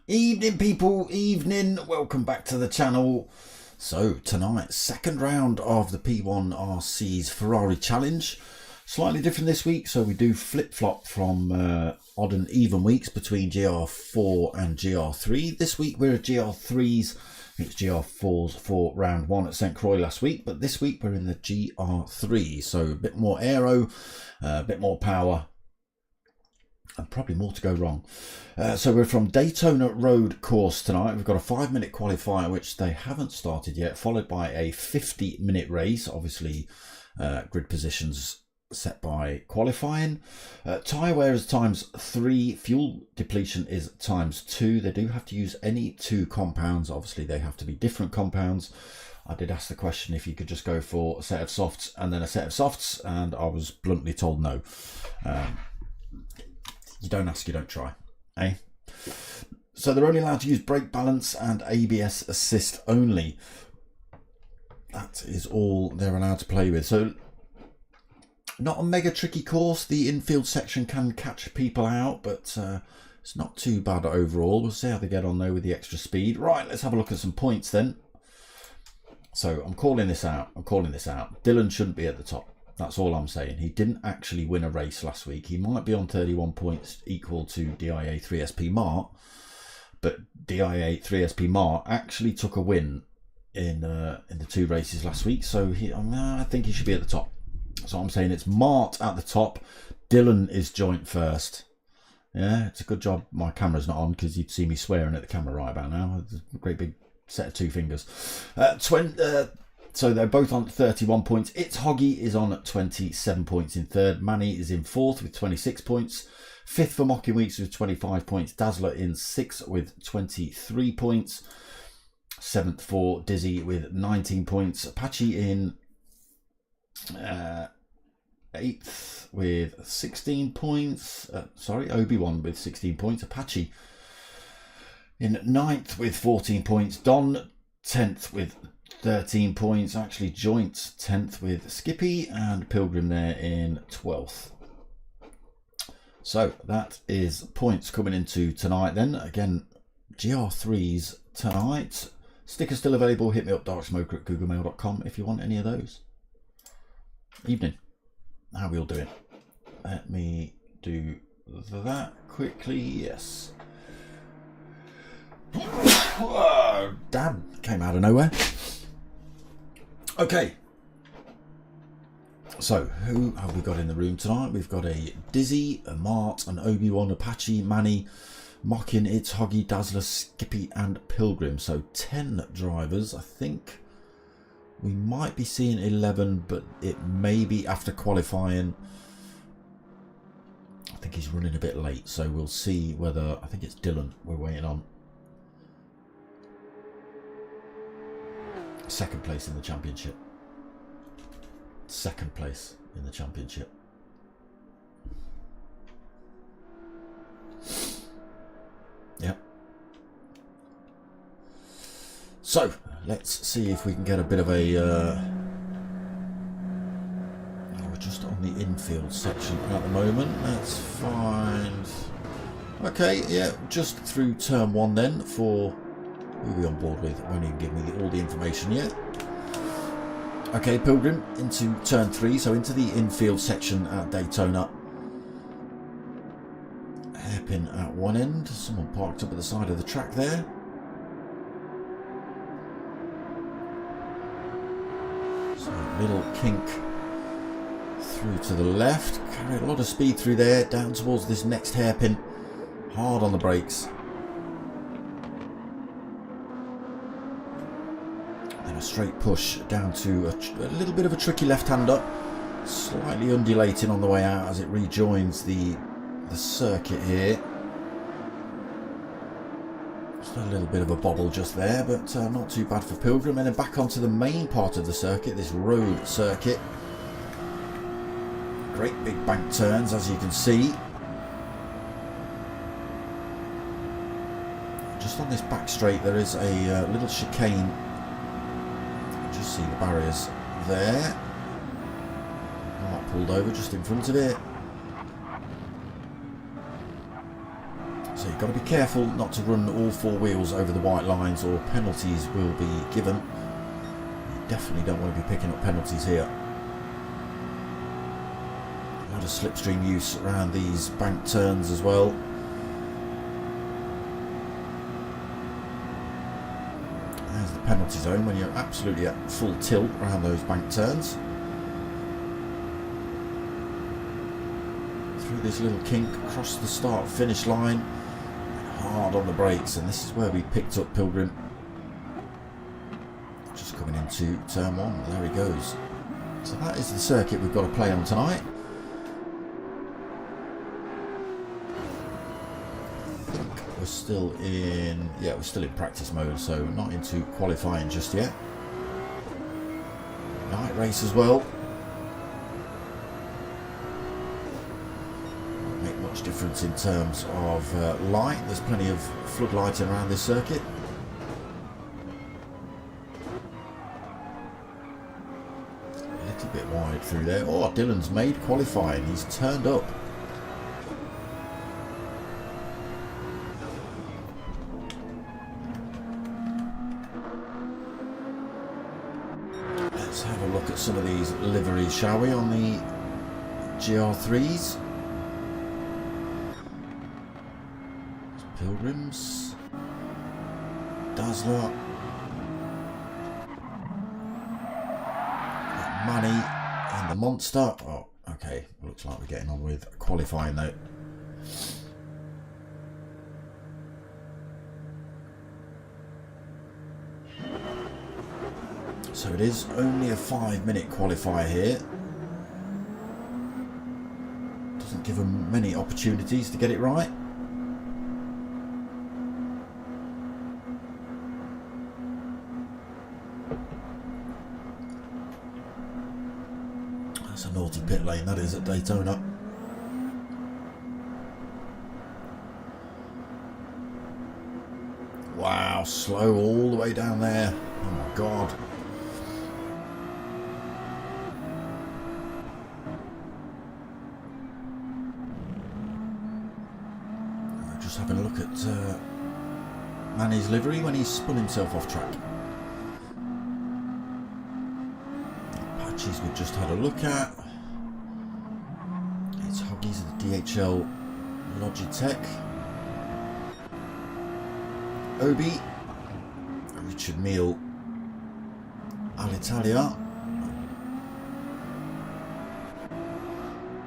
Evening people, evening, welcome back to the channel. So tonight, second round of the P1RCs Ferrari challenge. Slightly different this week, so we do flip-flop from odd and even weeks between GR4 and GR3. This week we're at GR3s, it's GR4s for round one at St. Croix last week, but this week we're in the GR3, so a bit more aero, a bit more power, and probably more to go wrong. So we're from Daytona Road Course tonight. We've got a 5-minute qualifier, which they haven't started yet, followed by a 50-minute race. Obviously, grid positions set by qualifying. Tyre wear is ×3. Fuel depletion is ×2. They do have to use any two compounds. Obviously, they have to be different compounds. I did ask the question if you could just go for a set of softs and then a set of softs, and I was bluntly told no. You don't ask, you don't try, eh? So they're only allowed to use brake balance and ABS assist only. That is all they're allowed to play with. So not a mega tricky course. The infield section can catch people out, but it's not too bad overall. We'll see how they get on though with the extra speed. Right, let's have a look at some points then. So I'm calling this out. Dylan shouldn't be at the top. That's all I'm saying. He didn't actually win a race last week. He might be on 31 points equal to DIA 3SP Mart, but DIA 3SP Mart actually took a win in the two races last week. So I think he should be at the top. So I'm saying it's Mart at the top. Dylan is joint first. Yeah, it's a good job my camera's not on, because you'd see me swearing at the camera right about now. It's a great big set of two fingers. So they're both on 31 points. It's Hoggy is on 27 points in third. Manny is in fourth with 26 points. Fifth for Mocking Weeks with 25 points. Dazzler in sixth with 23 points. Seventh for Dizzy with 19 points. Apache in eighth with 16 points. Obi-Wan with 16 points. Apache in ninth with 14 points. Don 10th with 13 points, actually joint 10th with Skippy, and Pilgrim there in 12th. So that is points coming into tonight then. Again, GR3s tonight. Stickers still available. Hit me up, darksmoker@googlemail.com if you want any of those. Evening. How are we all doing? Let me do that quickly. Yes. Whoa, damn, came out of nowhere. Okay, so who have we got in the room tonight? We've got a Dizzy, a Mart, an Obi-Wan, Apache, Manny, Mocking, It's Hoggy, Dazzler, Skippy and Pilgrim. So 10 drivers. I think we might be seeing 11, but it may be after qualifying. I think he's running a bit late, so we'll see whether... I think it's Dylan we're waiting on. Second place in the championship. Second place in the championship. Yep. So let's see if we can get a bit of a we're just on the infield section at the moment. Let's find... Okay, yeah, just through turn one then for... Who are we on board with? Won't even give me all the information yet. Okay, Pilgrim into turn 3, so into the infield section at Daytona. Hairpin at one end. Someone parked up at the side of the track there. So little kink Through to the left, carry a lot of speed through there, down towards this next hairpin, hard on the brakes. Then a straight push down to a little bit of a tricky left-hander, slightly undulating on the way out as it rejoins the circuit here. Just a little bit of a bobble just there, but not too bad for Pilgrim. And then back onto the main part of the circuit, this road circuit. Great big bank turns, as you can see. Just on this back straight there is a little chicane. Just see the barriers there. Not pulled over just in front of it. So you've got to be careful not to run all four wheels over the white lines, or penalties will be given. You definitely don't want to be picking up penalties here. A lot of slipstream use around these bank turns as well. There's the penalty zone when you're absolutely at full tilt around those bank turns. Through this little kink, across the start finish line, and hard on the brakes, and this is where we picked up Pilgrim. Just coming into turn one, there he goes. So that is the circuit we've got to play on tonight. We're still in, yeah, we're still in practice mode, so not into qualifying just yet. Night race as well. Won't make much difference in terms of light. There's plenty of floodlighting around this circuit. A little bit wide through there. Oh, Dylan's made qualifying. He's turned up. Let's have a look at some of these liveries, shall we, on the GR3s. Pilgrims, Dazzler, Money, and the Monster. Oh, okay, looks like we're getting on with qualifying though. So it is only a 5-minute qualifier here. Doesn't give them many opportunities to get it right. That's a naughty pit lane, that is, at Daytona. Wow, slow all the way down there. Oh my god. Just having a look at Manny's livery when he spun himself off track. Patches we've just had a look at. It's Hoggies of the DHL Logitech. Obi, Richard Meal, Alitalia.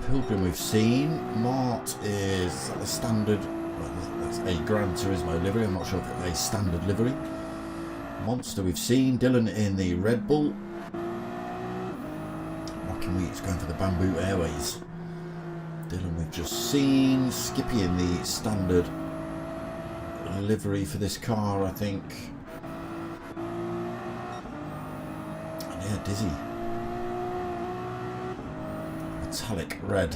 Pilgrim we've seen. Mart is the standard. Well, that's a Gran Turismo livery. I'm not sure if it's a standard livery. Monster we've seen. Dylan in the Red Bull. Rocking Wheat's going for the Bamboo Airways. Dylan we've just seen. Skippy in the standard livery for this car, I think. And yeah, Dizzy. Metallic red.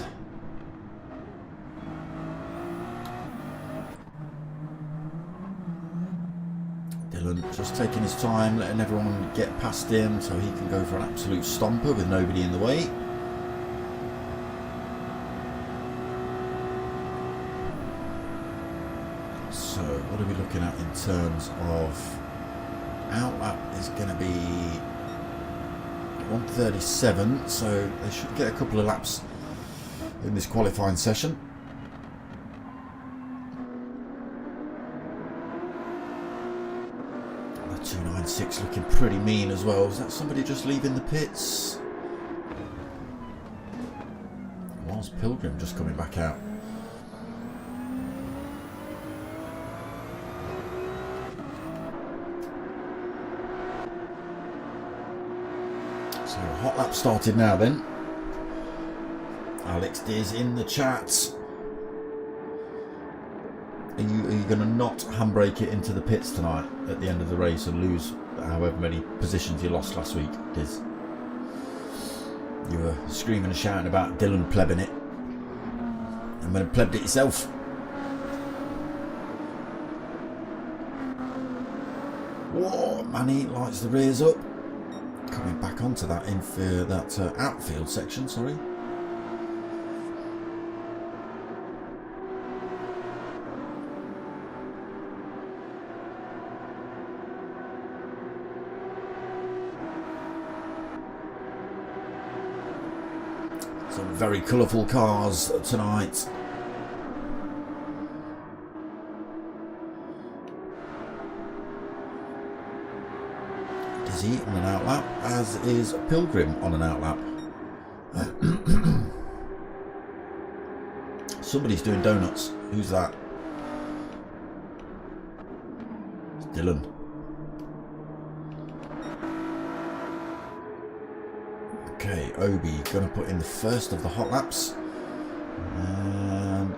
Dylan just taking his time, letting everyone get past him so he can go for an absolute stomper with nobody in the way. So what are we looking at in terms of outlap? Is going to be 1:37, so they should get a couple of laps in this qualifying session. The 296 looking pretty mean as well. Is that somebody just leaving the pits? How's Pilgrim just coming back out? So hot lap started now then. Alex Diz in the chat. Are you going to not handbrake it into the pits tonight at the end of the race and lose however many positions you lost last week, Diz? You were screaming and shouting about Dylan plebbing it, and when you plebbed it yourself. Whoa, Manny lights the rears up. Coming back onto that outfield section, sorry. Some very colourful cars tonight. Dizzy on an outlap, as is Pilgrim on an outlap. Somebody's doing donuts. Who's that? It's Dylan. Okay, Obi going to put in the first of the hot laps, and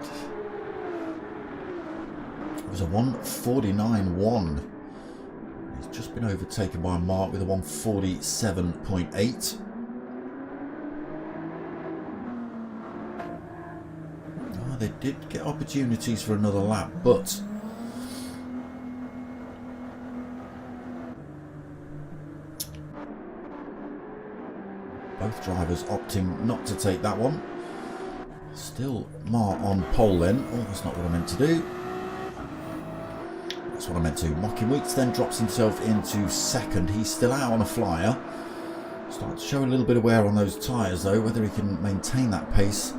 it was a 1:49.1. He's just been overtaken by Mark with a 1:47.8. Oh, they did get opportunities for another lap, but both drivers opting not to take that one. Still Mar on pole then. Oh, that's not what I meant to do. That's what I meant to. Mocking Weeks then drops himself into second. He's still out on a flyer. Starting to show a little bit of wear on those tyres though. Whether he can maintain that pace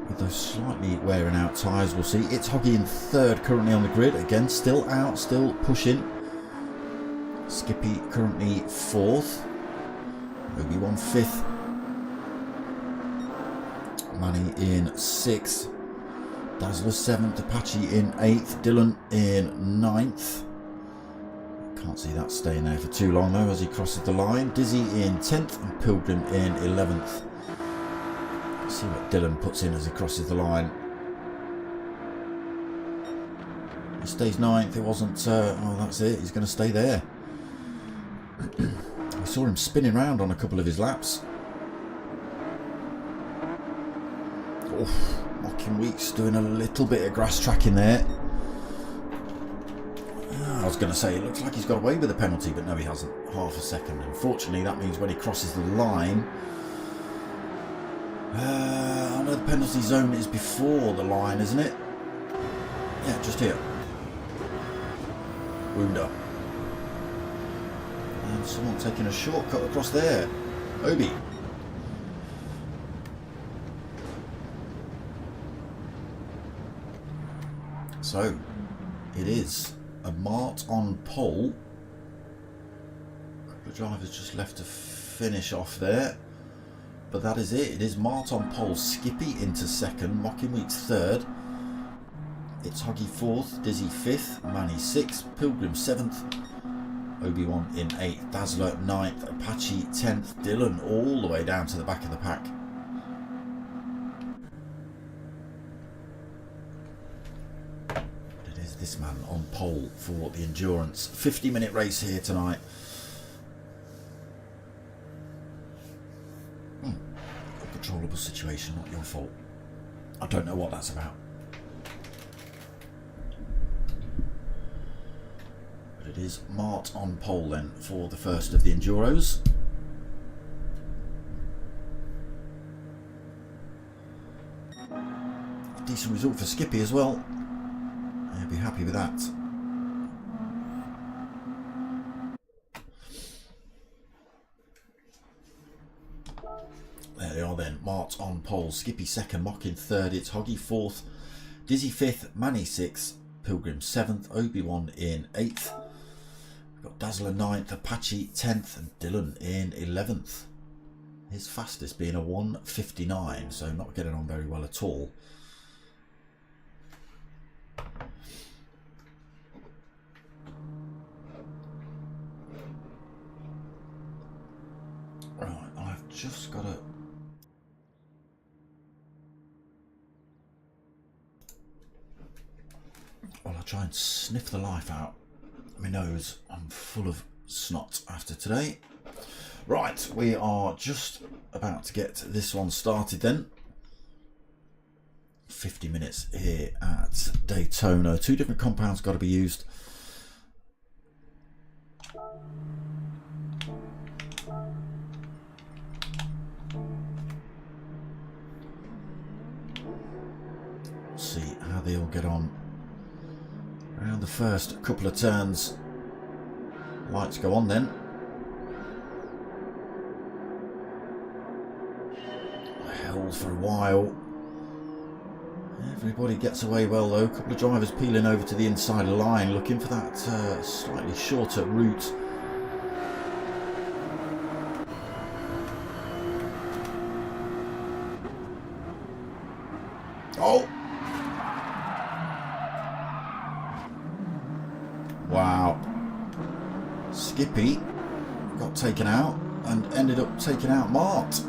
with those slightly wearing out tyres, we'll see. It's Hoggy in third currently on the grid. Again, still out, still pushing. Skippy currently fourth. Obi-Wan fifth. Manny in sixth. Dazzler seventh. Apache in eighth. Dylan in ninth. Can't see that staying there for too long though as he crosses the line. Dizzy in 10th and Pilgrim in 11th. Let's see what Dylan puts in as he crosses the line. He stays 9th. It wasn't. Oh, that's it. He's going to stay there. I saw him spinning around on a couple of his laps. Mocking Weeks doing a little bit of grass tracking there. I was going to say it looks like he's got away with the penalty, but no, he hasn't. Half a second. Unfortunately, that means when he crosses the line, I know the penalty zone is before the line, isn't it? Yeah, just here. Wound up. And someone taking a shortcut across there. Obi. So, it is a Mart on pole. A couple of drivers just left to finish off there. But that is it. It is Mart on pole. Skippy into second. Mocking Weeks third. It's Hoggy fourth. Dizzy fifth. Manny sixth. Pilgrim seventh. Obi-Wan in 8th, Dazzler 9th, Apache 10th, Dylan all the way down to the back of the pack. But it is this man on pole for the endurance. 50-minute race here tonight. Uncontrollable situation, not your fault. I don't know what that's about. It is Mart on pole then for the first of the Enduros. Decent result for Skippy as well. I'll be happy with that. There they are then. Mart on pole. Skippy second. Mocking third. It's Hoggy fourth. Dizzy fifth. Manny sixth. Pilgrim seventh. Obi-Wan in 8th. Got Dazzler 9th, Apache 10th and Dylan in 11th. His fastest being a 1:59, so not getting on very well at all. Right, I've just got to... Well, I'll try and sniff the life out my nose. I'm full of snot after today. Right, we are just about to get this one started then. 50 minutes here at Daytona. 2 different compounds got to be used. See how they all get on. Around the first couple of turns, lights go on then. Held for a while. Everybody gets away well though. A couple of drivers peeling over to the inside of the line, looking for that slightly shorter route. Oh! Wow. Skippy got taken out and ended up taking out Mart.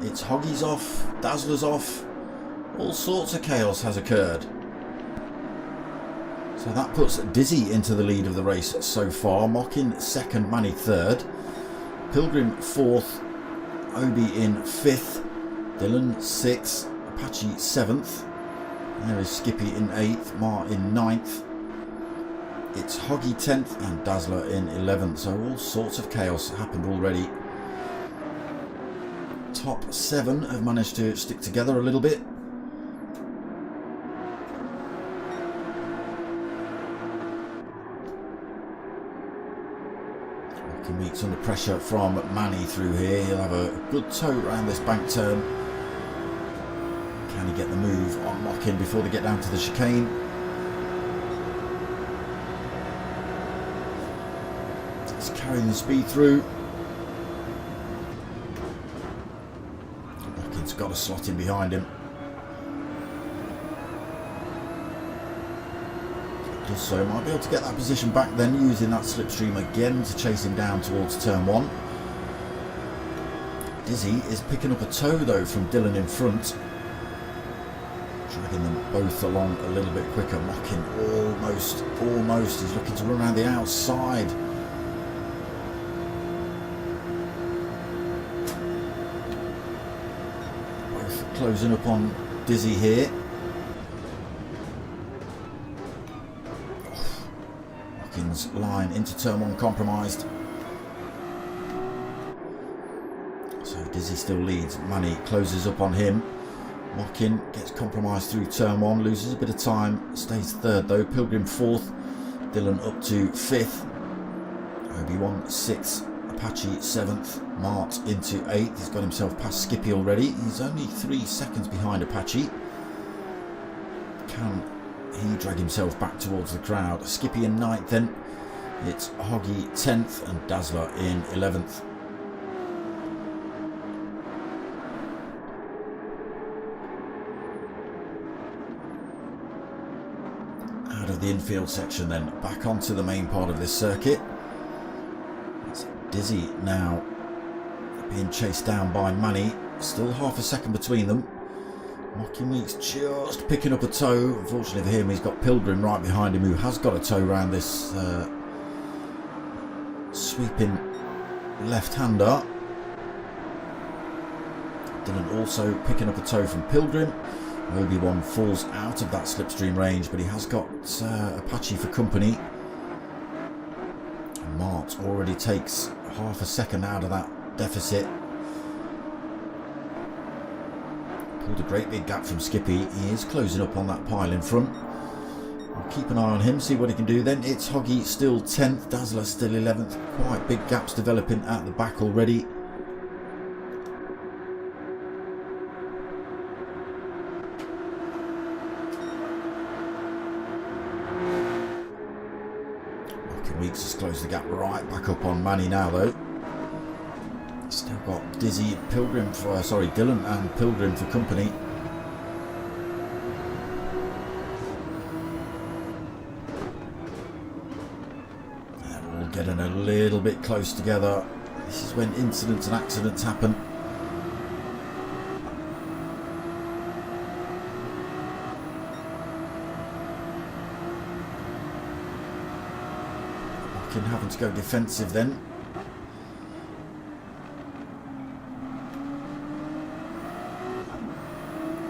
It's Hoggy's off, Dazzler's off, all sorts of chaos has occurred. So that puts Dizzy into the lead of the race so far. Mockin second, Manny third, Pilgrim fourth, Obi in fifth, Dylan sixth, Apache seventh. There is Skippy in 8th, Mart in 9th. It's Hoggy 10th and Dazzler in 11th. So all sorts of chaos happened already. Top 7 have managed to stick together a little bit. Meeks under pressure from Manny through here. He'll have a good tow around this bank turn. Can he get the move on Mockin before they get down to the chicane? He's carrying the speed through. Mockin's got a slot in behind him. Does so, might be able to get that position back then, using that slipstream again to chase him down towards turn 1. Dizzy is picking up a tow though from Dylan in front, dragging them both along a little bit quicker. Mockin almost, he's looking to run around the outside. Both closing up on Dizzy here. Line into turn 1 compromised. So Dizzy still leads. Manny closes up on him. Mockin gets compromised through turn 1, loses a bit of time, stays third though. Pilgrim 4th, Dylan up to 5th, Obi-Wan 6th, Apache 7th, Mart into 8th. He's got himself past Skippy already. He's only 3 seconds behind Apache. Can he drag himself back towards the crowd? Skippy in 9th then. It's Hoggy 10th and Dazzler in 11th. Out of the infield section then, back onto the main part of this circuit. It's Dizzy now being chased down by Manny. Still half a second between them. Mockin Weeks just picking up a tow. Unfortunately for him, he's got Pilgrim right behind him, who has got a tow around this sweeping left-hander. Dylan also picking up a tow from Pilgrim. Obi-Wan falls out of that slipstream range, but he has got Apache for company. And Mart already takes half a second out of that deficit. Pulled a great big gap from Skippy. He is closing up on that pile in front. We'll keep an eye on him, see what he can do then. It's Hoggy still 10th, Dazzler still 11th. Quite big gaps developing at the back already. Weeks has closed the gap right back up on Manny now though. Still got Dizzy, Pilgrim for, Dylan and Pilgrim for company. They're all getting a little bit close together. This is when incidents and accidents happen. Having to go defensive then.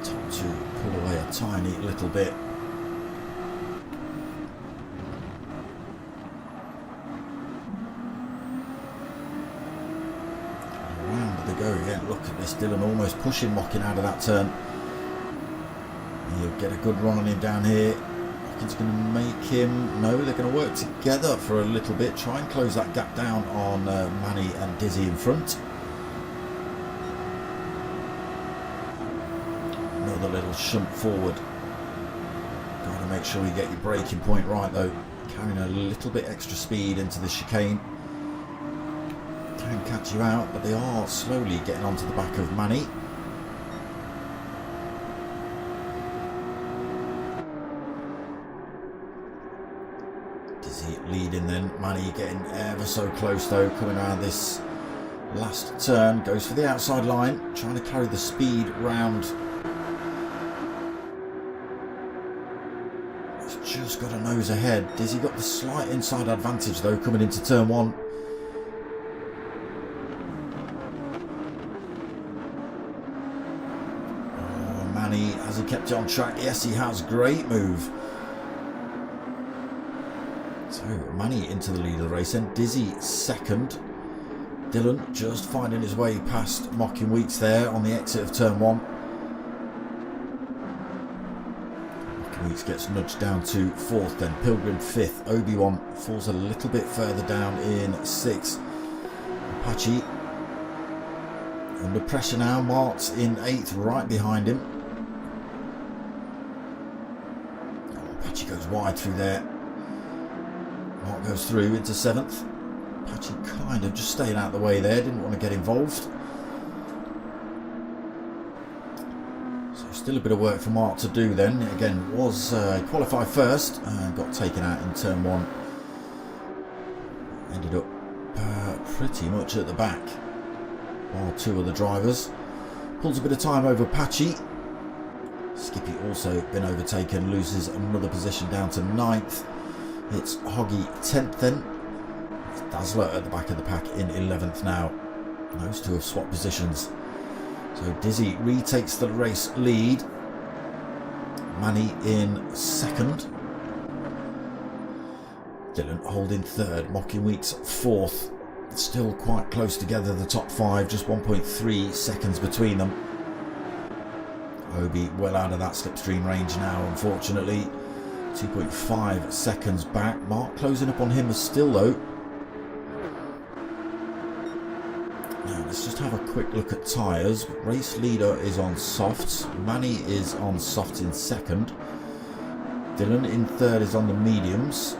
Told to pull away a tiny little bit. Around they go again. Look at this, Dylan almost pushing Mockin out of that turn. He'll get a good run on him down here. It's going to make him, no, they're going to work together for a little bit, try and close that gap down on Manny and Dizzy in front. Another little shunt forward. Got to make sure you get your braking point right though. Carrying a little bit extra speed into the chicane. Can catch you out, but they are slowly getting onto the back of Manny. Leading then, Manny getting ever so close though, coming around this last turn, goes for the outside line, trying to carry the speed round. He's just got a nose ahead. Dizzy got the slight inside advantage though, coming into turn one. Oh, Manny, has he kept it on track? Yes, he has. Great move. So Manny into the lead of the race, and Dizzy second. Dylan just finding his way past Mocking Weeks there on the exit of turn one. Mocking Weeks gets nudged down to fourth, then Pilgrim fifth. Obi-Wan falls a little bit further down in sixth. Apache under pressure now. Mart's in eighth, right behind him. Oh, Apache goes wide through there. Mark goes through into seventh. Apache kind of just staying out of the way there, didn't want to get involved. So still a bit of work for Mark to do then. Again, was qualified first and got taken out in turn one. Ended up pretty much at the back while two of the drivers. Pulls a bit of time over Apache. Skippy also been overtaken, loses another position down to ninth. It's Hoggy 10th then. It's Dazzler at the back of the pack in 11th now. Those two have swapped positions. So Dizzy retakes the race lead. Manny in second. Dylan holding third. Mocking Weeks fourth. Still quite close together, the top five. Just 1.3 seconds between them. Obi well out of that slipstream range now, unfortunately. 2.5 seconds back. Mark closing up on him still though. Now let's just have a quick look at tyres. Race leader is on softs. Manny is on softs in second. Dylan in third is on the mediums.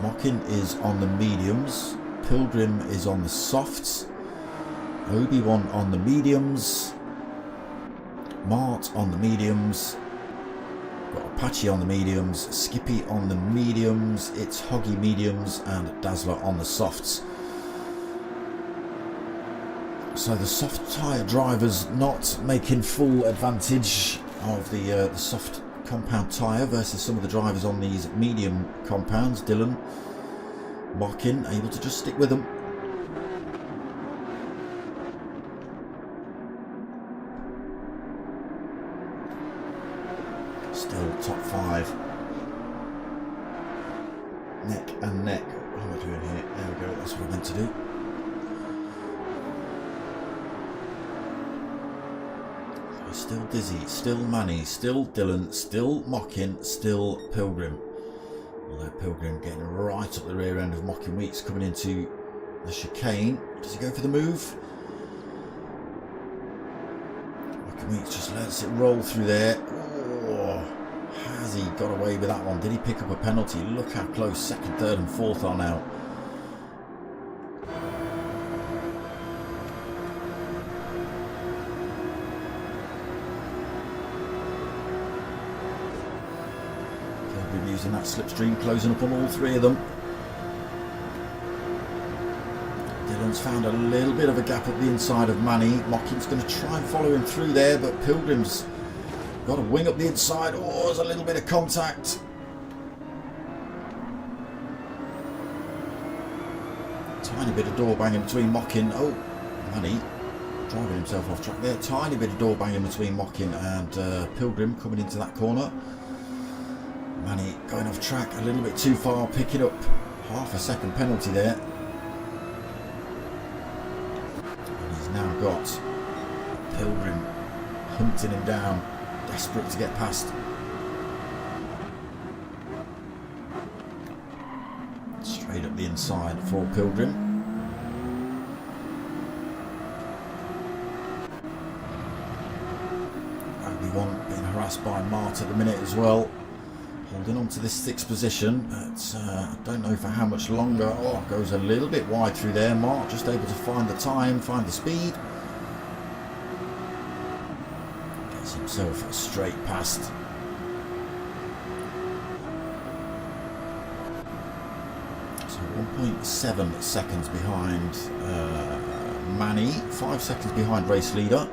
Mockin is on the mediums. Pilgrim is on the softs. Obi-Wan on the mediums. Mart on the mediums. Got Apache on the mediums, Skippy on the mediums, it's Hoggy mediums and Dazzler on the softs. So the soft tyre drivers not making full advantage of the soft compound tyre versus some of the drivers on these medium compounds. Dylan, Mockin able to just stick with them. Still top five. Neck and neck. What am I doing here? There we go, that's what I meant to do. So still Dizzy, still Manny, still Dylan, still Mockin, still Pilgrim. Although Pilgrim getting right up the rear end of Mocking Weeks coming into the chicane. Does he go for the move? Mocking Weeks just lets it roll through there. Oh, has he got away with that one? Did he pick up a penalty? Look how close second, third and fourth are now. Pilgrim using that slipstream, closing up on all three of them. Dillon's found a little bit of a gap at the inside of Manny. Mockin's going to try and follow him through there, but Pilgrim's got a wing up the inside. Oh, there's a little bit of contact. Tiny bit of door banging between Mockin. Oh, Manny driving himself off track there. Tiny bit of door banging between Mockin and Pilgrim coming into that corner. Manny going off track a little bit too far, picking up half a second penalty there. And he's now got Pilgrim hunting him down, desperate to get past. Straight up the inside for Pilgrim. Obi-Wan being harassed by Mart at the minute as well. Holding on to this sixth position, but I don't know for how much longer. Oh, goes a little bit wide through there. Mart just able to find the time, find the speed. Gets himself straight past. So 1.7 seconds behind Manny, 5 seconds behind race leader.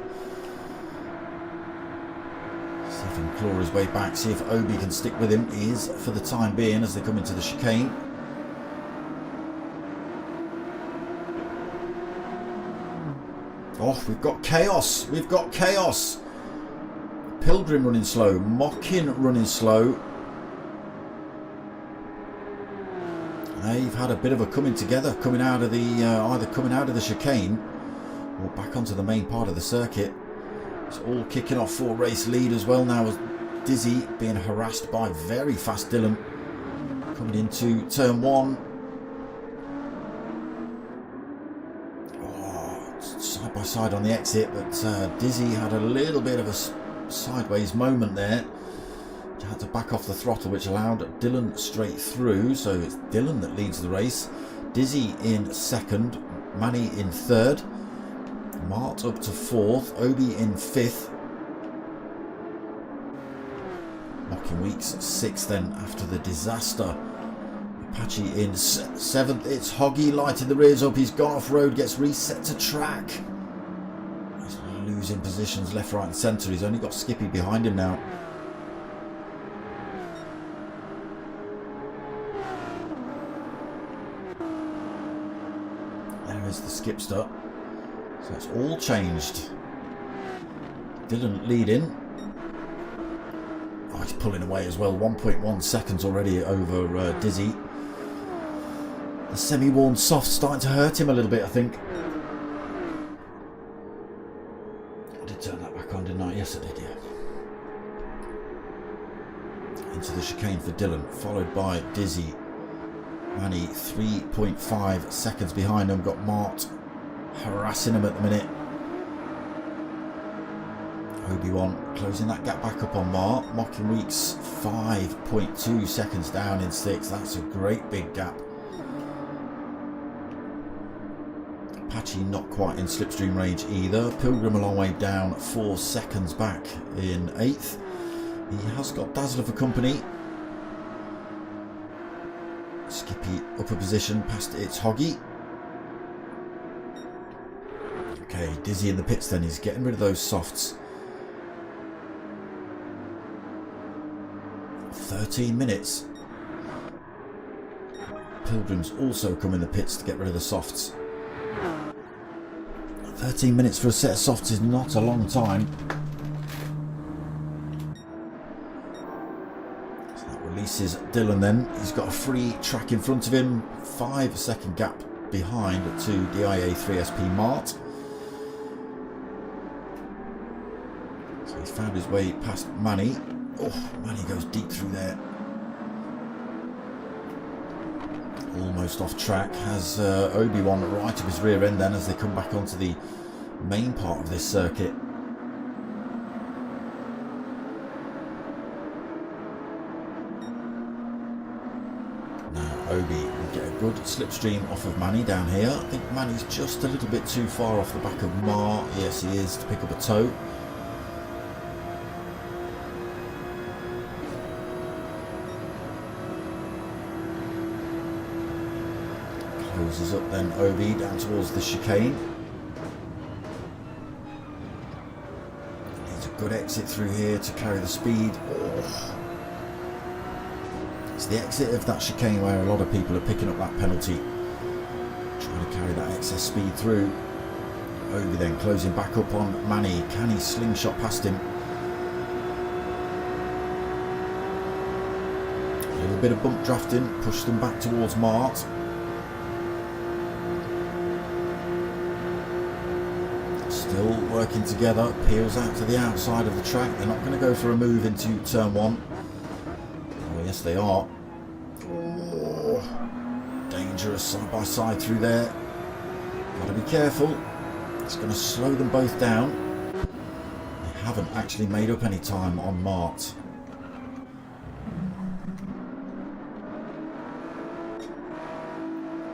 See if he can claw his way back, see if Obi can stick with him. He is for the time being as they come into the chicane. Oh, we've got chaos. We've got chaos. Pilgrim running slow. Mockin running slow. They've had a bit of a coming together, coming out of the either coming out of the chicane or back onto the main part of the circuit. It's all kicking off for race lead as well now, as Dizzy being harassed by very fast Dillon coming into turn one. Oh, side by side on the exit, but Dizzy had a little bit of a sideways moment there. Had to back off the throttle, which allowed Dillon straight through. So it's Dillon that leads the race. Dizzy in second, Manny in third, Mart up to fourth, Obi in fifth, Mockin Weeks sixth then after the disaster. Apache in seventh. It's Hoggy lighting the rears up. He's gone off road, gets reset to track. He's losing positions left, right and centre. He's only got Skippy behind him now. There is the skipster. So it's all changed. Dillon leading. Oh, he's pulling away as well. 1.1 seconds already over Dizzy. The semi-worn soft starting to hurt him a little bit, I think. I did turn that back on, didn't I? Yes, I did, yeah. Into the chicane for Dillon, followed by Dizzy. Manny 3.5 seconds behind him. Got Mart harassing him at the minute. Obi-Wan closing that gap back up on Mart. Mockin Weeks 5.2 seconds down in sixth. That's a great big gap. Apache not quite in slipstream range either. Pilgrim a long way down, 4 seconds back in eighth. He has got Dazzler for company. Skippy upper position past its Hoggy. Okay, Dizzy in the pits then. He's getting rid of those softs. 13 minutes. Pilgrim's also come in the pits to get rid of the softs. 13 minutes for a set of softs is not a long time. So that releases Dillon then. He's got a free track in front of him. 5 second gap behind to DIA 3SP Mart. So he's found his way past Manny. Oh, Manny goes deep through there. Almost off track. Has Obi-Wan right of his rear end then as they come back onto the main part of this circuit. Now Obi will get a good slipstream off of Manny down here. I think Manny's just a little bit too far off the back of Mar. Yes, he is, to pick up a toe. Closes up then Obi down towards the chicane. Needs a good exit through here to carry the speed. Oh. It's the exit of that chicane where a lot of people are picking up that penalty. Trying to carry that excess speed through. Obi then closing back up on Manny. Can he slingshot past him? A little bit of bump drafting, push them back towards Mart. Still working together, peels out to the outside of the track. They're not going to go for a move into turn one. Oh yes they are. Oh, dangerous side by side through there. Got to be careful. It's going to slow them both down. They haven't actually made up any time on Mart.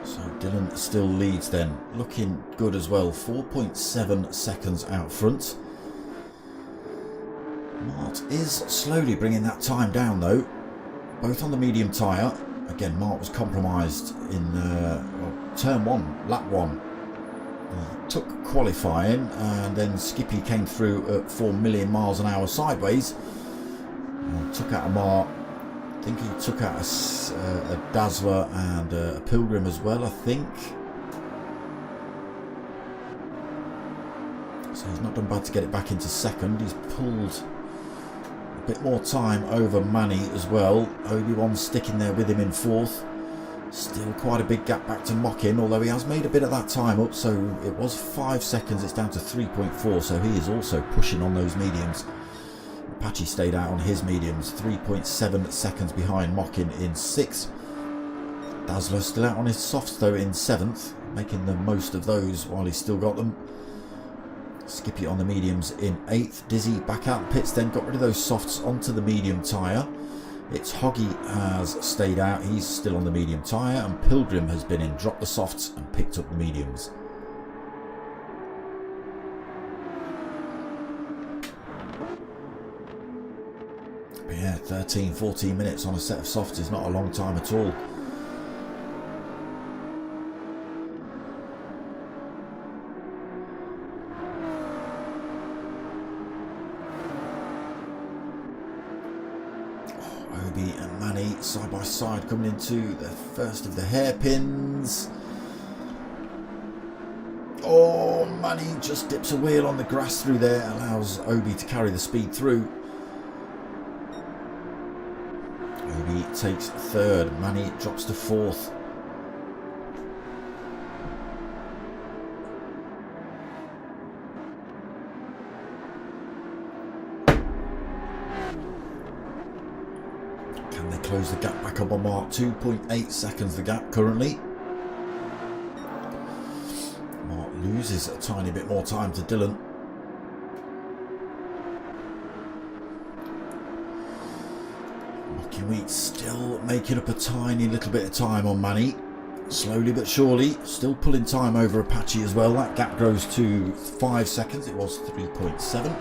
So Dylan still leads then. Looking good as well. 4.7 seconds out front. Mart is slowly bringing that time down though. Both on the medium tyre. Again, Mart was compromised in turn one, lap one. Took qualifying and then Skippy came through at 4 million miles an hour sideways and took out a Mart. I think he took out a Dazzler and a Pilgrim as well, I think. So he's not done bad to get it back into second. He's pulled a bit more time over Manny as well. Obi-Wan's sticking there with him in fourth. Still quite a big gap back to Mockin, although he has made a bit of that time up, so it was 5 seconds, it's down to 3.4, so he is also pushing on those mediums. Apache stayed out on his mediums, 3.7 seconds behind Mockin in 6th. Dazzler still out on his softs though in 7th, making the most of those while he's still got them. Skippy on the mediums in 8th. Dizzy back out the pits then, got rid of those softs onto the medium tyre. It's Hoggy has stayed out, he's still on the medium tyre, and Pilgrim has been in, dropped the softs and picked up the mediums. But yeah, 13-14 minutes on a set of softs is not a long time at all. Obi and Manny side by side coming into the first of the hairpins. Oh, Manny just dips a wheel on the grass through there, allows Obi to carry the speed through. Obi takes third, Manny drops to fourth. Can they close the gap back up on Mark? 2.8 seconds the gap currently. Mark loses a tiny bit more time to Dylan. Wheat still making up a tiny little bit of time on Manny. Slowly but surely, still pulling time over Apache as well. That gap grows to 5 seconds. It was 3.7.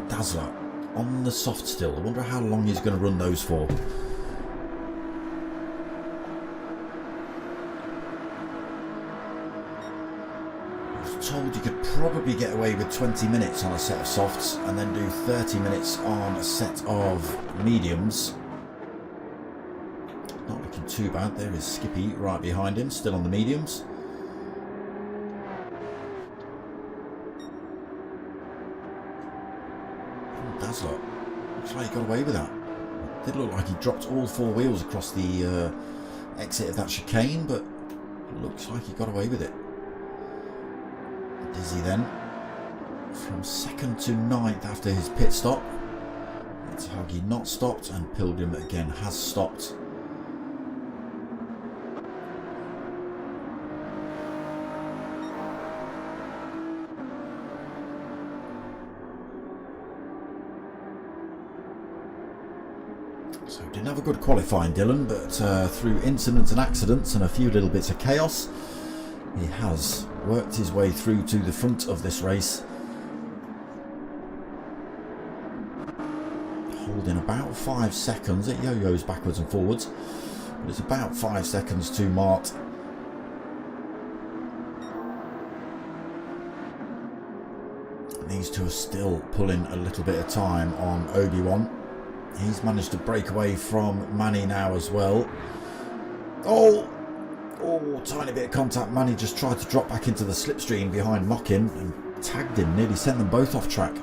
Dazzler on the soft still. I wonder how long he's going to run those for. Told you could probably get away with 20 minutes on a set of softs and then do 30 minutes on a set of mediums. Not looking too bad. There is Skippy right behind him, still on the mediums. Dazzler, looks like he got away with that. It did look like he dropped all 4 wheels across the exit of that chicane, but looks like he got away with it. Dizzy then, from 2nd to 9th after his pit stop. It's Huggy not stopped, and Pilgrim again has stopped. So didn't have a good qualifying, Dylan, but through incidents and accidents and a few little bits of chaos, he has worked his way through to the front of this race, holding about 5 seconds. It yo-yos backwards and forwards. But it's about 5 seconds to Mart. These two are still pulling a little bit of time on Obi-Wan. He's managed to break away from Manny now as well. Oh, tiny bit of contact. Manny just tried to drop back into the slipstream behind Mockin and tagged him, nearly sent them both off track.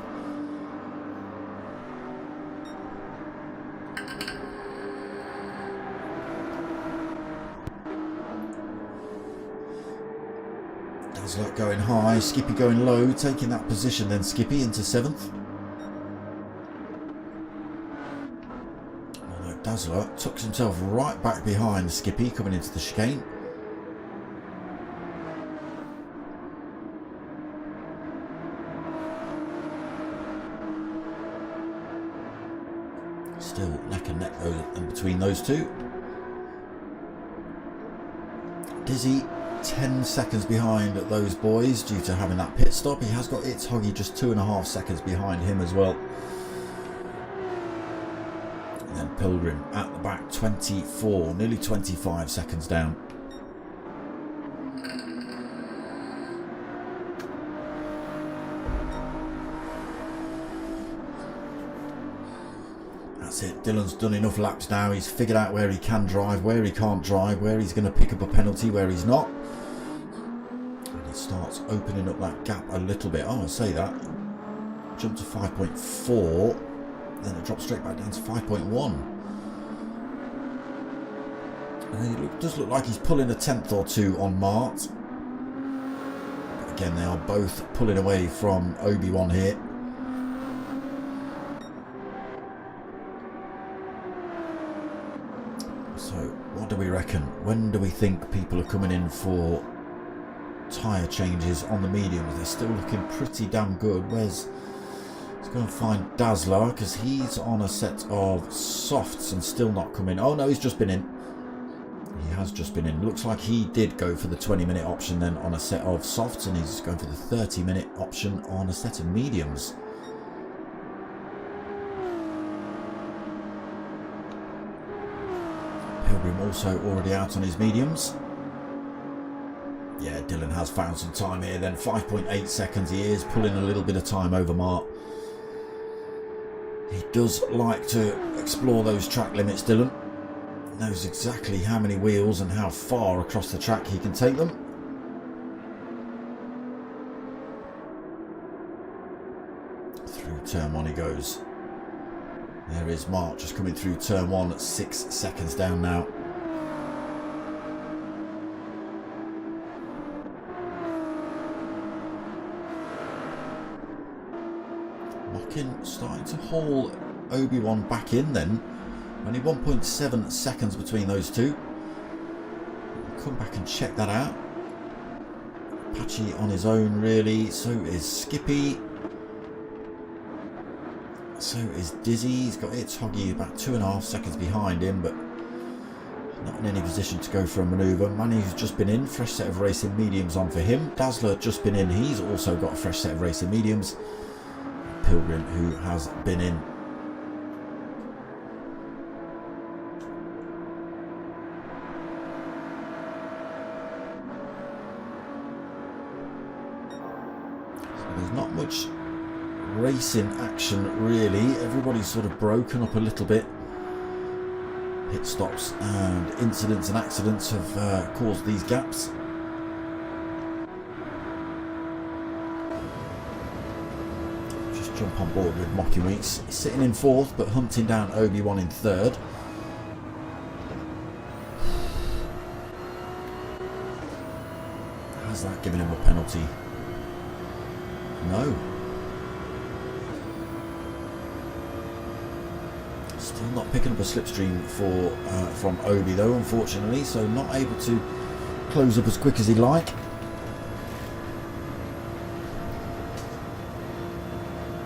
Dazzler going high, Skippy going low, taking that position then Skippy into 7th. Although Dazzler tucks himself right back behind Skippy coming into the chicane. Still neck and neck in between those two. Dizzy 10 seconds behind those boys due to having that pit stop. He has got It's Hoggy just 2.5 seconds behind him as well. And then Pilgrim at the back, 24, nearly 25 seconds down. That's it. Dylan's done enough laps now. He's figured out where he can drive, where he can't drive, where he's going to pick up a penalty, where he's not. And he starts opening up that gap a little bit. Oh, I say that. Jump to 5.4. Then it drops straight back down to 5.1. And it does look like he's pulling a 10th or 2 on Mart. But again, they are both pulling away from Obi-Wan here. So, what do we reckon? When do we think people are coming in for tyre changes on the mediums? They're still looking pretty damn good. Let's go and find Dazzler, because he's on a set of softs and still not coming. Oh no, he's just been in. He has just been in. Looks like he did go for the 20-minute option then on a set of softs, and he's going for the 30-minute option on a set of mediums. Pilgrim also already out on his mediums. Yeah, Dylan has found some time here then. 5.8 seconds. He is pulling a little bit of time over Mart. He does like to explore those track limits, Dylan. Knows exactly how many wheels and how far across the track he can take them. Through turn 1 he goes. There is Mart just coming through turn 1 at 6 seconds down now. Mockin starting to haul Obi-Wan back in then. Only 1.7 seconds between those two. Come back and check that out. Apache on his own really. So is Skippy. So is Dizzy. He's got It's Hoggy about 2.5 seconds behind him, but not in any position to go for a manoeuvre. Manny, who's just been in, fresh set of racing mediums on for him. Dazzler just been in, he's also got a fresh set of racing mediums. Pilgrim, who has been in. So there's not much racing action really. Everybody's sort of broken up a little bit. Pit stops and incidents and accidents have caused these gaps. Just jump on board with Mocking Weeks, sitting in 4th but hunting down Obi-Wan in 3rd. Has that given him a penalty? No. Still not picking up a slipstream from Obi though, unfortunately, so not able to close up as quick as he'd like.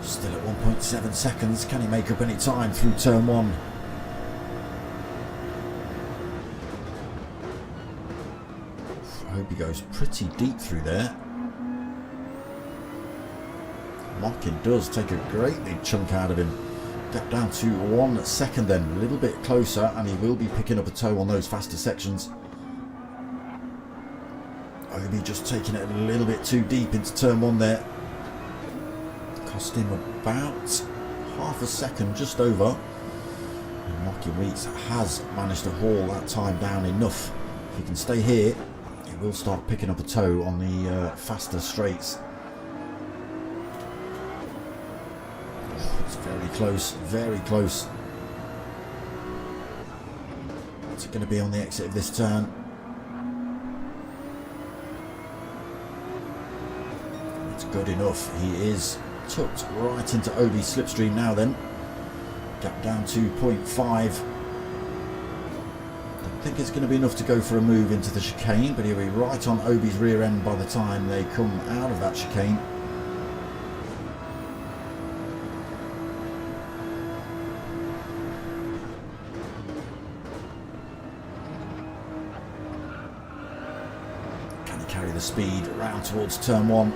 Still at 1.7 seconds. Can he make up any time through turn 1? I hope he goes pretty deep through there. Mockin does take a great big chunk out of him. Gap down to 1 second then, a little bit closer, and he will be picking up a toe on those faster sections. Obi just taking it a little bit too deep into turn 1 there. Cost him about half a second, just over. And Mocky Weeks has managed to haul that time down enough. If he can stay here, he will start picking up a toe on the faster straights. It's very close, very close. It's going to be on the exit of this turn. It's good enough. He is tucked right into Obi's slipstream now then. Gap down to 0.5. Don't think it's going to be enough to go for a move into the chicane, but he'll be right on Obi's rear end by the time they come out of that chicane. Can he carry the speed around towards turn 1?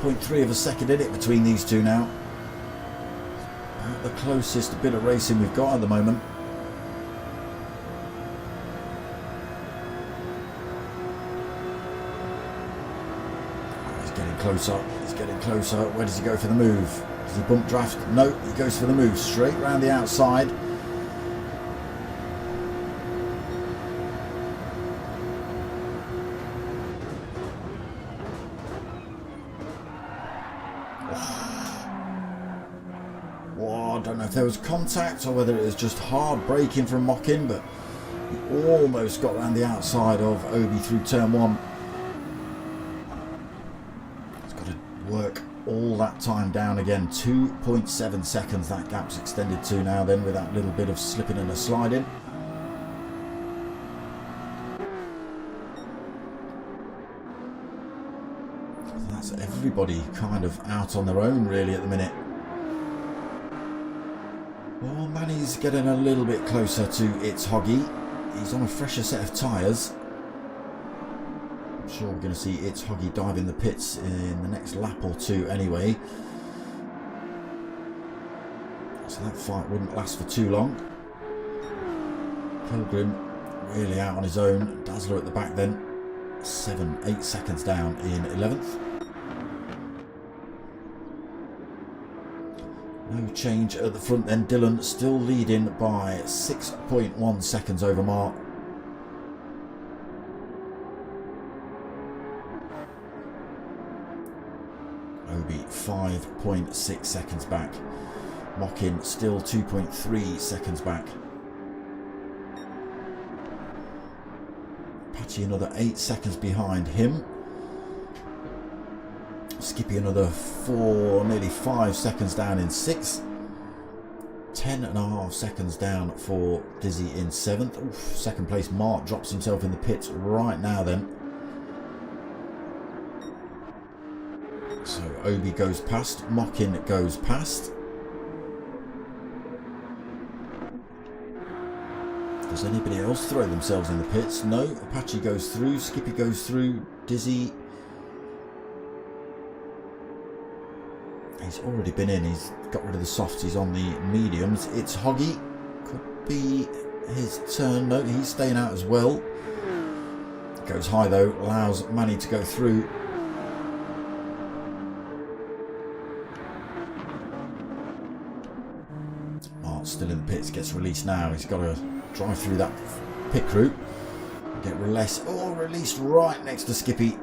0.3 of a second in it between these two now. About the closest bit of racing we've got at the moment. Oh, he's getting closer, he's getting closer. Where does he go for the move? Does he bump draft? No, he goes for the move straight round the outside. I don't know if there was contact or whether it was just hard braking from Mockin, but he almost got around the outside of Obi through turn 1. He's got to work all that time down again. 2.7 seconds that gap's extended to now then, with that little bit of slipping and a sliding. That's everybody kind of out on their own really at the minute. Well, Manny's getting a little bit closer to It's Hoggy. He's on a fresher set of tyres. I'm sure we're going to see It's Hoggy dive in the pits in the next lap or two anyway. So that fight wouldn't last for too long. Pilgrim really out on his own. Dazzler at the back then. 8 seconds down in 11th. No change at the front then. Dylan still leading by 6.1 seconds over Mark. Obi 5.6 seconds back. Mockin still 2.3 seconds back. Patchy another 8 seconds behind him. Skippy another 4, nearly 5 seconds down in 6th. 10.5 seconds down for Dizzy in 7th. Oof, second place Mark drops himself in the pits right now then. So Obi goes past, Mockin goes past. Does anybody else throw themselves in the pits? No. Apache goes through, Skippy goes through, Dizzy. He's already been in, he's got rid of the softs, he's on the mediums. It's Hoggy, could be his turn. No, he's staying out as well. Goes high though, allows Manny to go through. Mark's still in the pits, gets released now. He's got to drive through that pit route. Get released right next to Skippy.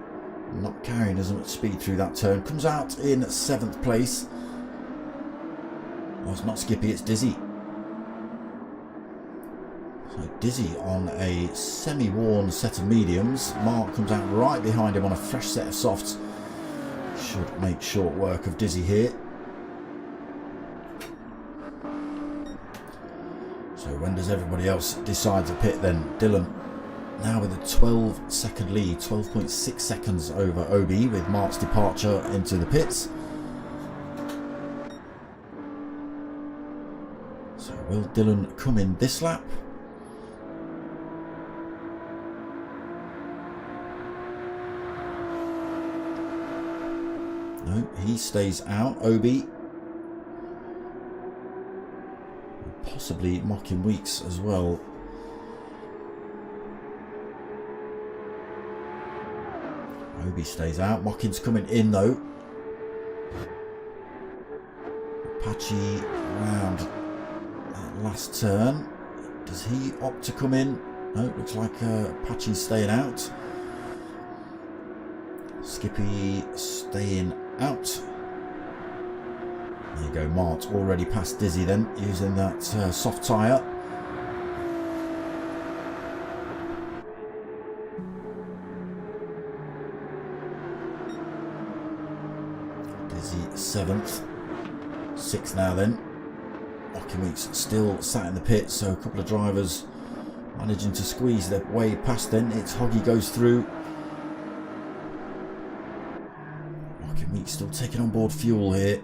Not carrying as much speed through that turn. Comes out in 7th place. Well, it's not Skippy, it's Dizzy. So Dizzy on a semi-worn set of mediums. Mark comes out right behind him on a fresh set of softs. Should make short work of Dizzy here. So when does everybody else decide to pit then? Dylan now with a 12-second lead, 12.6 seconds over Obi with Mark's departure into the pits. So will Dylan come in this lap? No, he stays out. Obi possibly mocking Weeks as well. Obi stays out. Mocking's coming in though. Apache round that last turn. Does he opt to come in? No, it looks like Apache's staying out. Skippy staying out. There you go, Mart already past Dizzy then, using that soft tyre. Dizzy 7th. 6th now then. Weeks still sat in the pit, so a couple of drivers managing to squeeze their way past then. It's Hoggy goes through. Weeks still taking on board fuel here.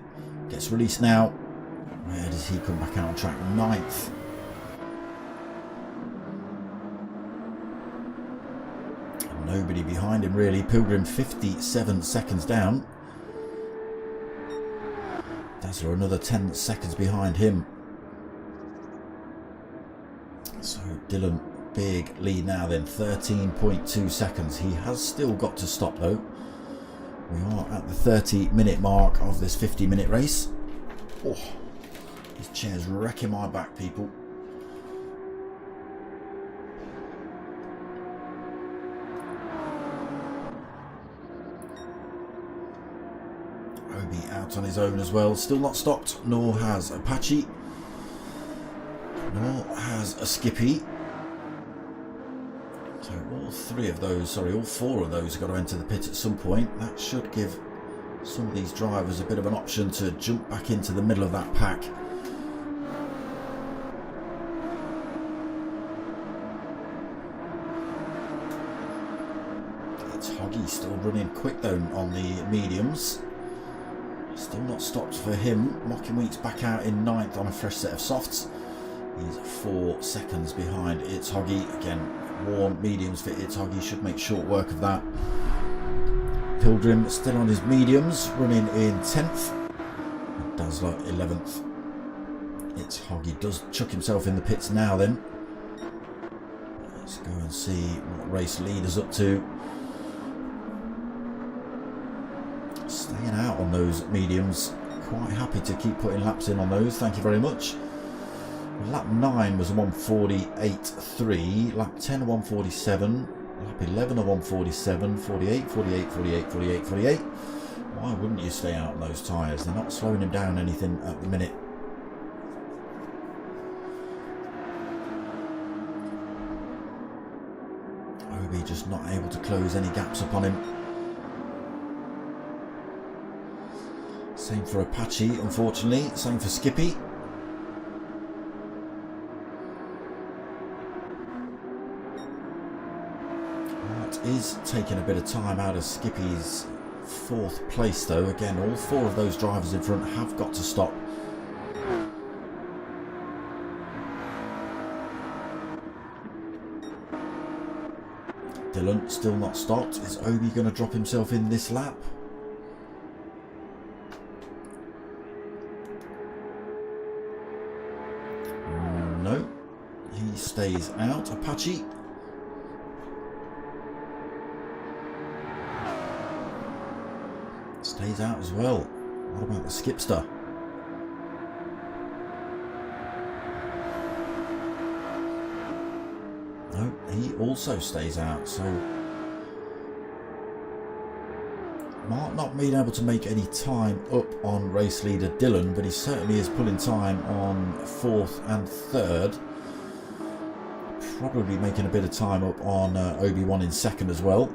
Gets released now. Where does he come back out on track? 9th. And nobody behind him really. Pilgrim 57 seconds down. Dazzler another 10 seconds behind him. So Dylan, big lead now then, 13.2 seconds. He has still got to stop though. We are at the 30-minute mark of this 50-minute race. Oh, this chair's wrecking my back, people. Obi out on his own as well, still not stopped, nor has Apache, nor has a Skippy. So all four of those have got to enter the pit at some point. That should give some of these drivers a bit of an option to jump back into the middle of that pack. It's Hoggy still running quick though on the mediums. Still not stopped for him. Mocking Weeks back out in 9th on a fresh set of softs. He's 4 seconds behind It's Hoggy. Again, warm mediums for It's Hoggy, should make short work of that. Pilgrim still on his mediums, running in 10th. Dazzler 11th. It's Hoggy does chuck himself in the pits now then. Let's go and see what race leader's up to. Staying out on those mediums. Quite happy to keep putting laps in on those, thank you very much. Lap 9 was a 148.3, lap 10 a 147, lap 11 a 147, 48, 48, 48, 48, 48. Why wouldn't you stay out on those tyres? They're not slowing him down anything at the minute. Obi just not able to close any gaps upon him. Same for Apache, unfortunately, same for Skippy. Is taking a bit of time out of Skippy's 4th place though. Again, all 4 of those drivers in front have got to stop. Dylan still not stopped. Is Obi going to drop himself in this lap? No, he stays out. Apache stays out as well. What about the Skipster? No, he also stays out. So Mark not being able to make any time up on race leader Dylan, but he certainly is pulling time on 4th and 3rd. Probably making a bit of time up on Obi-Wan in 2nd as well.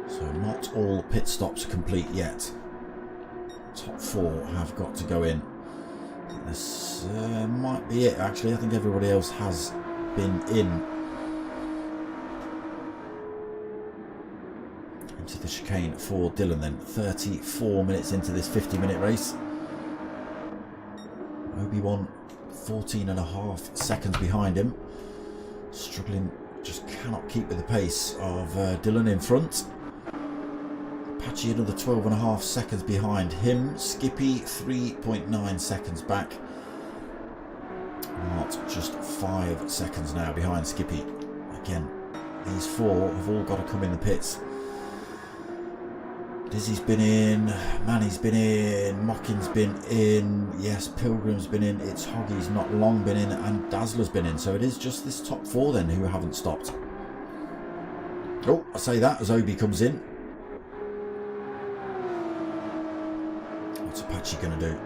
So not all pit stops are complete yet. Top 4 have got to go in. This might be it actually. I think everybody else has been into the chicane for Dylan then. 34 minutes into this 50-minute race. Obi-Wan 14.5 seconds behind him. Struggling, just cannot keep with the pace of Dylan in front. Apache another 12.5 seconds behind him. Skippy 3.9 seconds back. Mart just 5 seconds now behind Skippy. Again, these four have all got to come in the pits. Dizzy's been in, Manny's been in, Mockin's been in, yes, Pilgrim's been in, it's Hoggy's not long been in, and Dazzler's been in. So it is just this top four then who haven't stopped. Oh, I say that as Obi comes in. What's Apache going to do?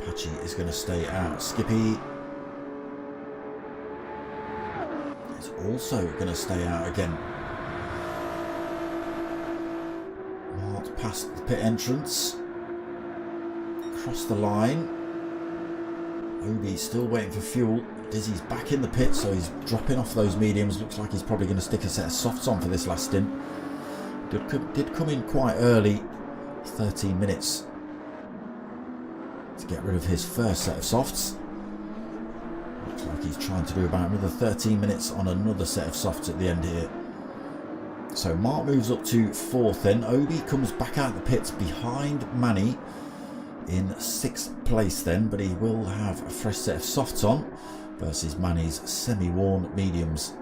Apache is going to stay out. Skippy is also going to stay out again. Mart past the pit entrance. Across the line. Obi still waiting for fuel. Dizzy's back in the pit, so he's dropping off those mediums. Looks like he's probably going to stick a set of softs on for this last stint. Did come in quite early. 13 minutes to get rid of his first set of softs. Looks like he's trying to do about another 13 minutes on another set of softs at the end here. So Mark moves up to 4th then. Obi comes back out the pits behind Manny in 6th place then, but he will have a fresh set of softs on versus Manny's semi-worn mediums.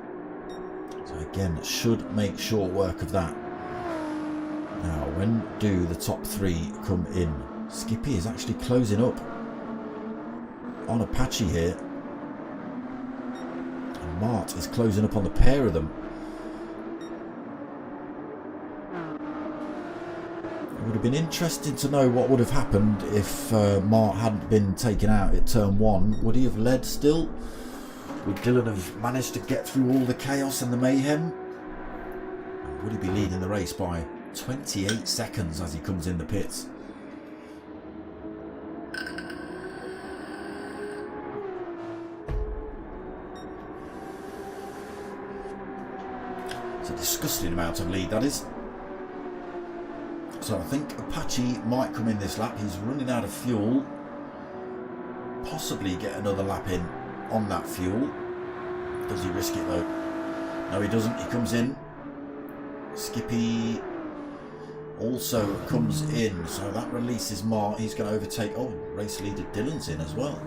So again, should make short work of that. Now, when do the top three come in? Skippy is actually closing up on Apache here. And Mart is closing up on the pair of them. It would have been interesting to know what would have happened if Mart hadn't been taken out at turn 1. Would he have led still? Would Dylan have managed to get through all the chaos and the mayhem? Or would he be leading the race by 28 seconds as he comes in the pits? It's a disgusting amount of lead, that is. So I think Apache might come in this lap. He's running out of fuel. Possibly get another lap in on that fuel. Does he risk it though? No, he doesn't. He comes in. Skippy also comes in, so that releases Mart. He's going to overtake. Oh, race leader Dylan's in as well.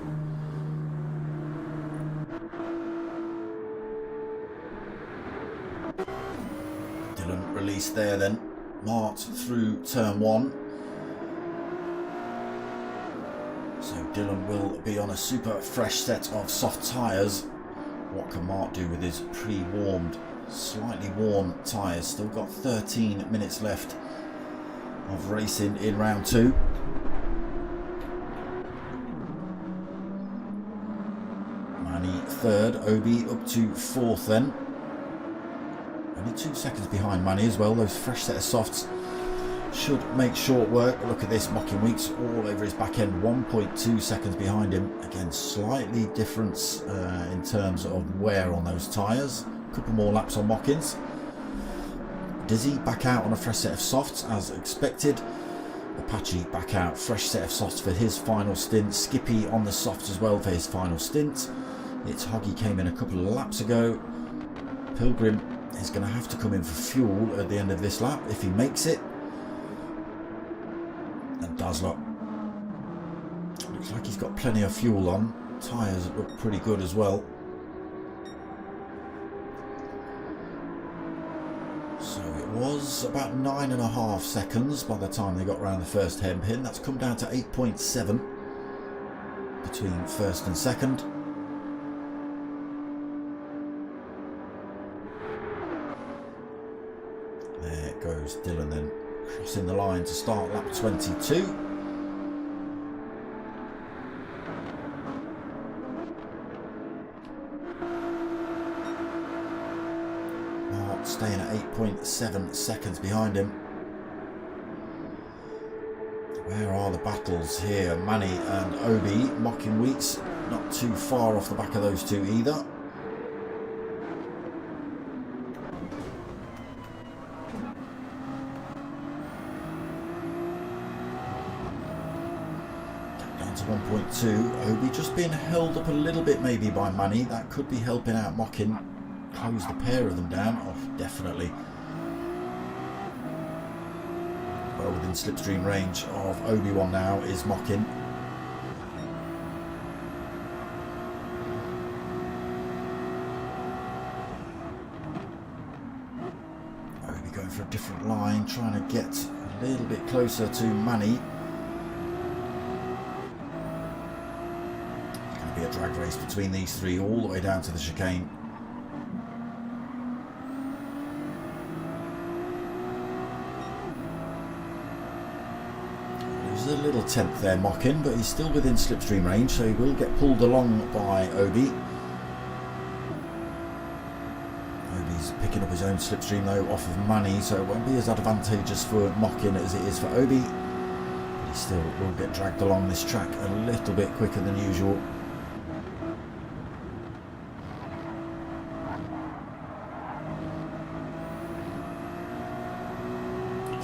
Dylan released there then. Mart through turn 1. So Dylan will be on a super fresh set of soft tyres. What can Mart do with his pre-warmed, slightly worn tyres? Still got 13 minutes left of racing in round 2. Manny 3rd, Obi up to 4th then. Only 2 seconds behind Manny as well. Those fresh set of softs should make short work. But look at this, Mocking Weeks all over his back end. 1.2 seconds behind him. Again, slightly difference in terms of wear on those tyres. A couple more laps on Mockins. Dizzy back out on a fresh set of softs as expected. Apache back out, fresh set of softs for his final stint. Skippy on the softs as well for his final stint. It's Hoggy came in a couple of laps ago. Pilgrim is going to have to come in for fuel at the end of this lap if he makes it. And Dazzler looks like he's got plenty of fuel on. Tyres look pretty good as well. So it was about 9.5 seconds by the time they got around the first hairpin. That's come down to 8.7 between 1st and 2nd. There goes Dylan then, crossing the line to start lap 22. Mart staying at 8.7 seconds behind him. Where are the battles here? Manny and Obi. Mocking Weeks not too far off the back of those two either. down to 1.2. Obi just being held up a little bit maybe by Manny. That could be helping out Mockin. Close the pair of them down. Oh, definitely. Well within slipstream range of Obi-Wan now is Mockin. Obi going for a different line, trying to get a little bit closer to Manny. It's going to be a drag race between these three all the way down to the chicane. A little tenth there, Mockin, but he's still within slipstream range, so he will get pulled along by Obi. Obi's picking up his own slipstream though off of Manny, so it won't be as advantageous for Mockin as it is for Obi. But he still will get dragged along this track a little bit quicker than usual.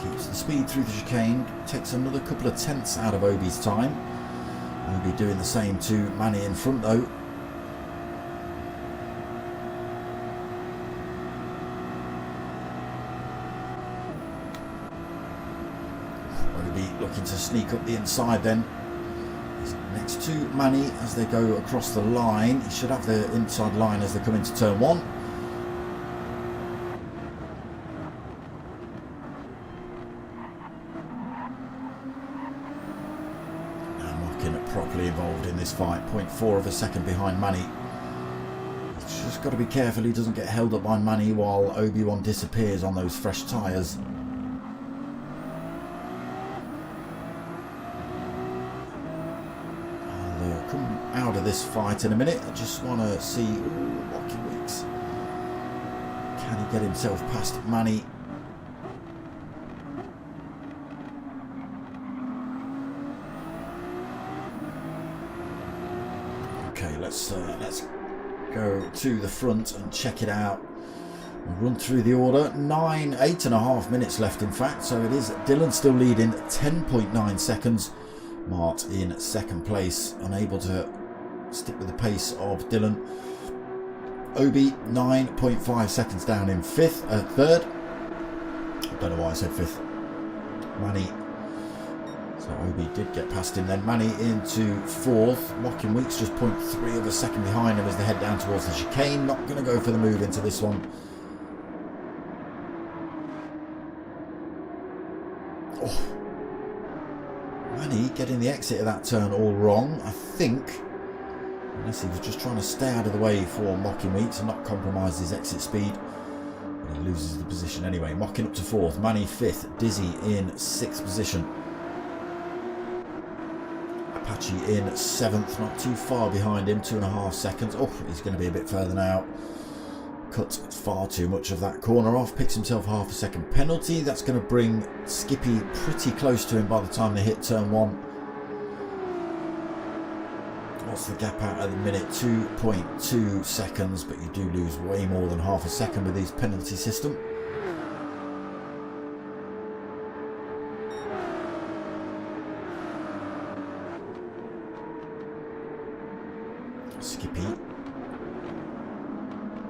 Keeps the speed through the chicane, takes another couple of tenths out of Obi's time. Obi doing the same to Manny in front though. Obi looking to sneak up the inside then. He's next to Manny as they go across the line. He should have the inside line as they come into turn one. Properly involved in this fight, 0.4 of a second behind Manny. He's just got to be careful he doesn't get held up by Manny while Obi-Wan disappears on those fresh tyres. I'll come out of this fight in a minute. I just want to see Rocky Weeks. Can he get himself past Manny? Okay, let's go to the front and check it out. We'll run through the order. 8.5 minutes left, in fact. So it is Dylan still leading, 10.9 seconds. Mart in second place, unable to stick with the pace of Dylan. Obi 9.5 seconds down in third. I don't know why I said fifth. Manny. So Obi did get past him then. Manny into fourth. Mockin Weeks just 0.3 of a second behind him as they head down towards the chicane. Not going to go for the move into this one. Oh. Manny getting the exit of that turn all wrong, I think. Unless he was just trying to stay out of the way for Mockin Weeks and not compromise his exit speed. But he loses the position anyway. Mockin up to fourth. Manny fifth. Dizzy in sixth position. Apache in seventh, not too far behind him, 2.5 seconds. Oh, he's going to be a bit further now. Cut far too much of that corner off, picks himself half a second penalty. That's going to bring Skippy pretty close to him by the time they hit turn one. What's the gap out at the minute? 2.2 seconds, but you do lose way more than half a second with these penalty system. Skippy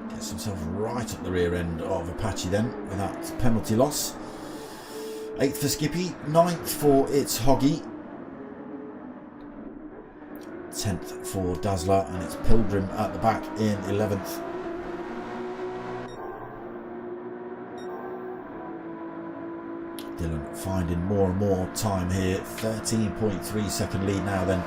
gets himself right at the rear end of Apache then with that penalty loss. 8th for Skippy, 9th for It's Hoggy, 10th for Dazzler, and it's Pilgrim at the back in 11th. Dylan finding more and more time here, 13.3 second lead now then.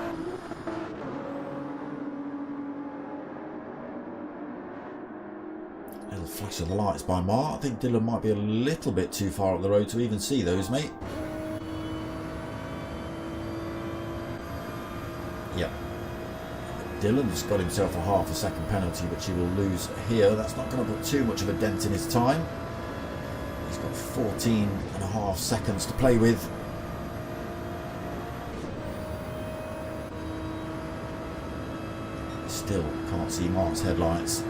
Little flash of the lights by Mar. I think Dylan might be a little bit too far up the road to even see those, mate. Yep. Dylan's got himself a half a second penalty, which he will lose here. That's not going to put too much of a dent in his time. He's got 14.5 seconds to play with. Still can't see Mark's headlights.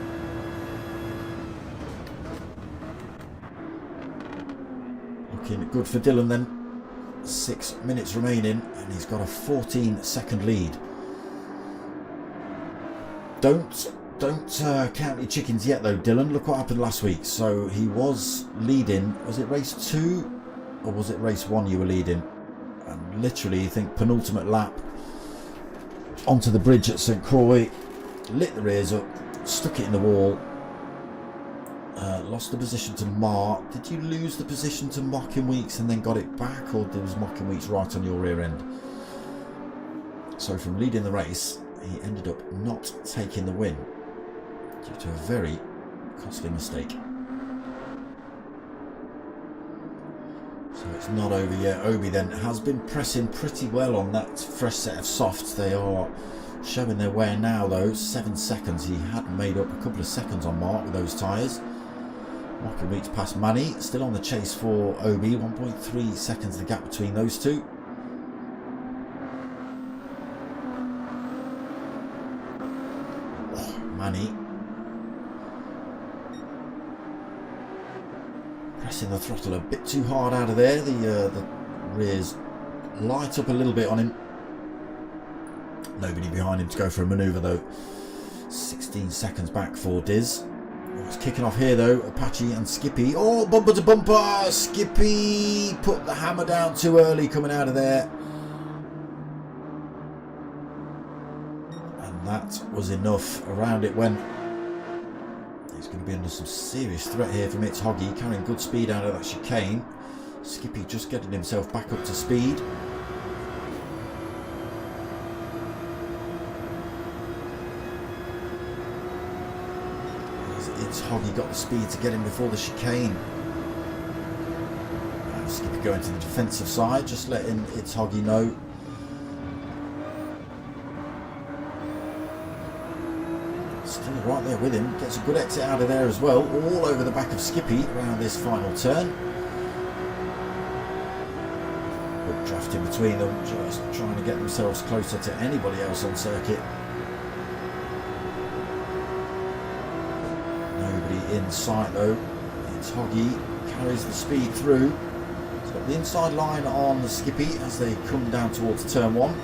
Looking good for Dylan then. 6 minutes remaining, and he's got a 14-second lead. Don't count your chickens yet though, Dylan. Look what happened last week. So he was leading. Was it race 2 or was it race 1 you were leading? And literally, I think penultimate lap onto the bridge at St Croix, lit the rears up, stuck it in the wall, lost the position to Mark. Did you lose the position to Mocking Weeks and then got it back, or was Mocking Weeks right on your rear end? So from leading the race, he ended up not taking the win due to a very costly mistake. So it's not over yet. Obi then has been pressing pretty well on that fresh set of softs. They are showing their wear now though. 7 seconds. He had made up a couple of seconds on Mark with those tyres. Mocking Weeks past Manny. Still on the chase for Obi. 1.3 seconds the gap between those two. Manny pressing the throttle a bit too hard out of there. The rears light up a little bit on him. Nobody behind him to go for a manoeuvre though. 16 seconds back for Diz. Oh, it's kicking off here though. Apache and Skippy. Oh, bumper to bumper. Skippy put the hammer down too early coming out of there. And that was enough. Around it went. He's going to be under some serious threat here from It's Hoggy, carrying good speed out of that chicane. Skippy just getting himself back up to speed. It's Hoggy got the speed to get him before the chicane. Skippy going to the defensive side, just letting It's Hoggy know. Still right there with him, gets a good exit out of there as well, all over the back of Skippy around this final turn. Good draft in between them, just trying to get themselves closer to anybody else on circuit. Nobody in sight though. It's Hoggy, carries the speed through. He's got the inside line on Skippy as they come down towards turn 1.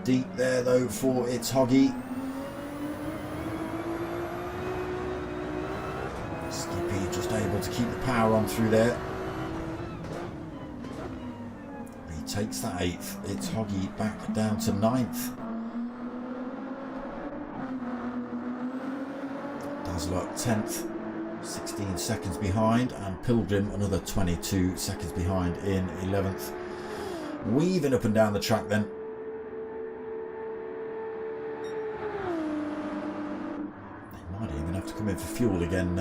Deep there though for It's Hoggy. Skippy just able to keep the power on through there. He takes that 8th. It's Hoggy back down to 9th. Dazzler 10th, 16 seconds behind, and Pilgrim another 22 seconds behind in 11th. Weaving up and down the track then. Come in for fuel again,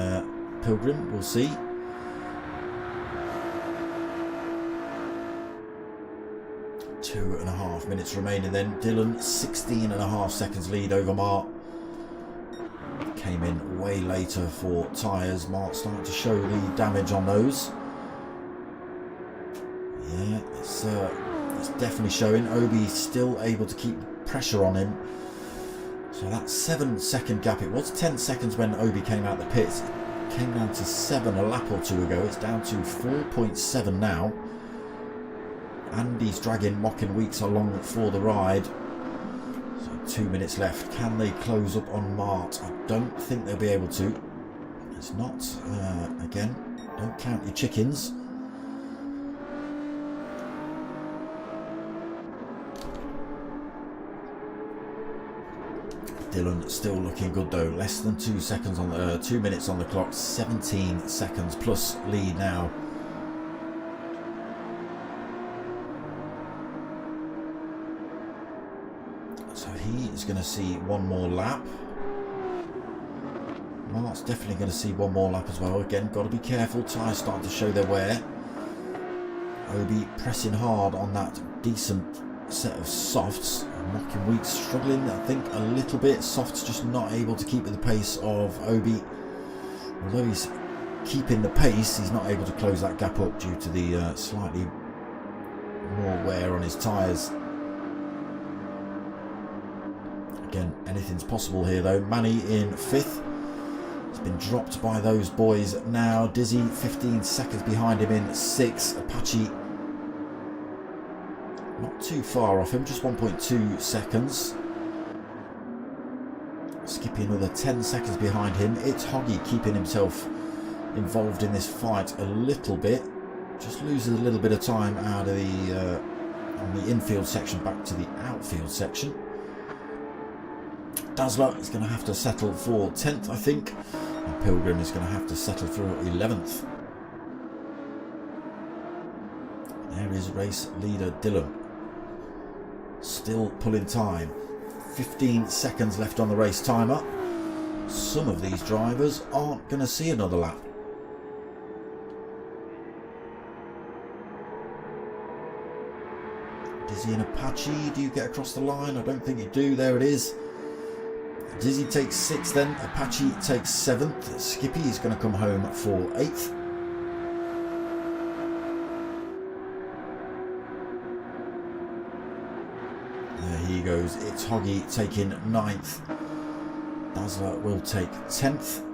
Pilgrim, we'll see. Two and a half minutes remaining then. Dylan 16.5 seconds lead over Mark. Came in way later for tyres. Mark starting to show the damage on those. Yeah, it's definitely showing. Obi still able to keep pressure on him. So that 7-second gap, it was 10 seconds when Obi came out the pits. It came down to 7 a lap or two ago. It's down to 4.7 now. Andy's dragging Mocking Weeks along for the ride. So 2 minutes left. Can they close up on Mart? I don't think they'll be able to. It's not, again, don't count your chickens. Dylan still looking good though. Less than 2 seconds on the 2 minutes on the clock. 17 seconds plus lead now. So he is going to see one more lap. Mark's definitely going to see one more lap as well. Again, got to be careful. Tyres starting to show their wear. Obi pressing hard on that decent set of softs. Mocking Weeks struggling, I think, a little bit. Softs just not able to keep with the pace of Obi. Although he's keeping the pace, he's not able to close that gap up due to the slightly more wear on his tyres. Again, anything's possible here though. Manny in 5th. Been dropped by those boys now. Dizzy 15 seconds behind him in 6th. Apache not too far off him, just 1.2 seconds. Skippy another 10 seconds behind him. It's Hoggy keeping himself involved in this fight a little bit. Just loses a little bit of time out of the on the infield section back to the outfield section. Dazzler is going to have to settle for 10th, I think. And Pilgrim is going to have to settle for 11th. There is race leader Dylan. Still pulling time. 15 seconds left on the race timer. Some of these drivers aren't going to see another lap. Dizzy and Apache, do you get across the line? I don't think you do. There it is. Dizzy takes 6th then. Apache takes 7th. Skippy is going to come home for 8th. There he goes. It's Hoggy taking 9th. Dazzler will take 10th.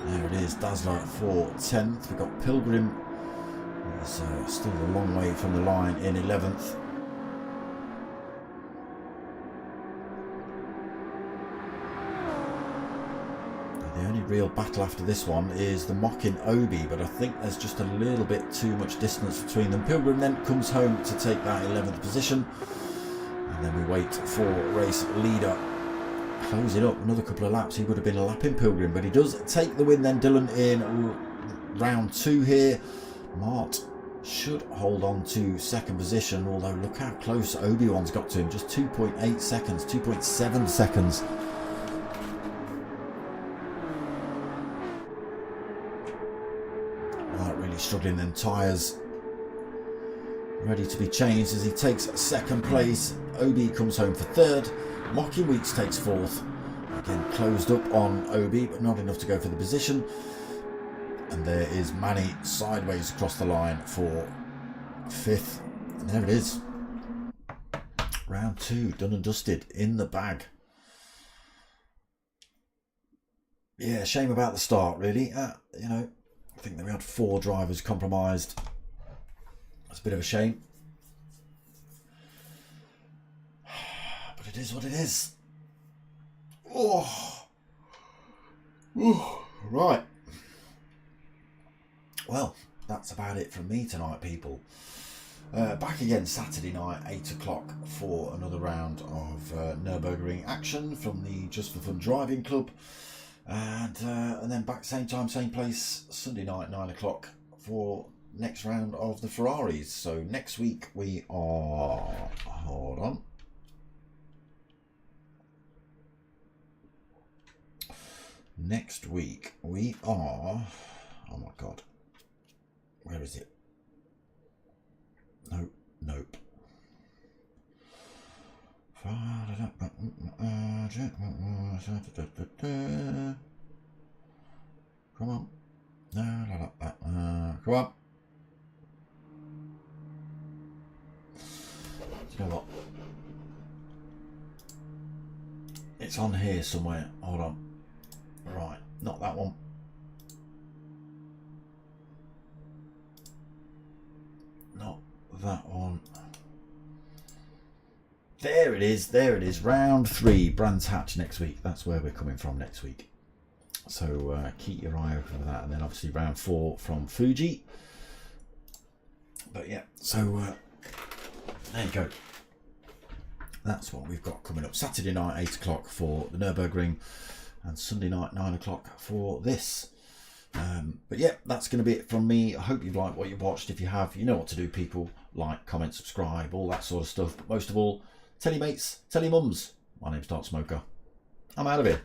There it is, Dazzler for 10th. We've got Pilgrim, who's still a long way from the line, in 11th. The only real battle after this one is the Mocking Obi, but I think there's just a little bit too much distance between them. Pilgrim then comes home to take that 11th position, and then we wait for race leader. Closing up another couple of laps. He would have been a lap in Pilgrim, but he does take the win then. Dylan in round 2 here. Mart should hold on to 2nd position, although look how close Obi-Wan's got to him. Just 2.8 seconds, 2.7 seconds. Mart really struggling then. Tyres ready to be changed as he takes 2nd place. Obi comes home for 3rd. Mocking Weeks takes 4th. Again, closed up on Obi, but not enough to go for the position. And there is Manny sideways across the line for 5th. And there it is. Round 2, done and dusted, in the bag. Yeah, shame about the start, really. You know, I think that we had 4 drivers compromised. That's a bit of a shame. It is what it is. Oh. Ooh. Right. Well, that's about it from me tonight, people. Back again Saturday night, 8 o'clock, for another round of Nürburgring action from the Just for Fun Driving Club. And then back same time, same place, Sunday night, 9 o'clock, for next round of the Ferraris. So next week we are... Hold on. Next week we are, oh my god, where is it? Nope. Come on. Come on. Do you know what? It's on here somewhere. Hold on. Right, not that one. Not that one. There it is, round 3, Brands Hatch next week. That's where we're coming from next week. So keep your eye open for that. And then obviously round 4 from Fuji. But yeah, so there you go. That's what we've got coming up. Saturday night, 8 o'clock for the Nürburgring. And Sunday night, 9 o'clock for this. But yeah, that's going to be it from me. I hope you've liked what you watched. If you have, you know what to do, people. Like, comment, subscribe, all that sort of stuff. But most of all, tell your mates, tell your mums. My name's Dark Smoker. I'm out of here.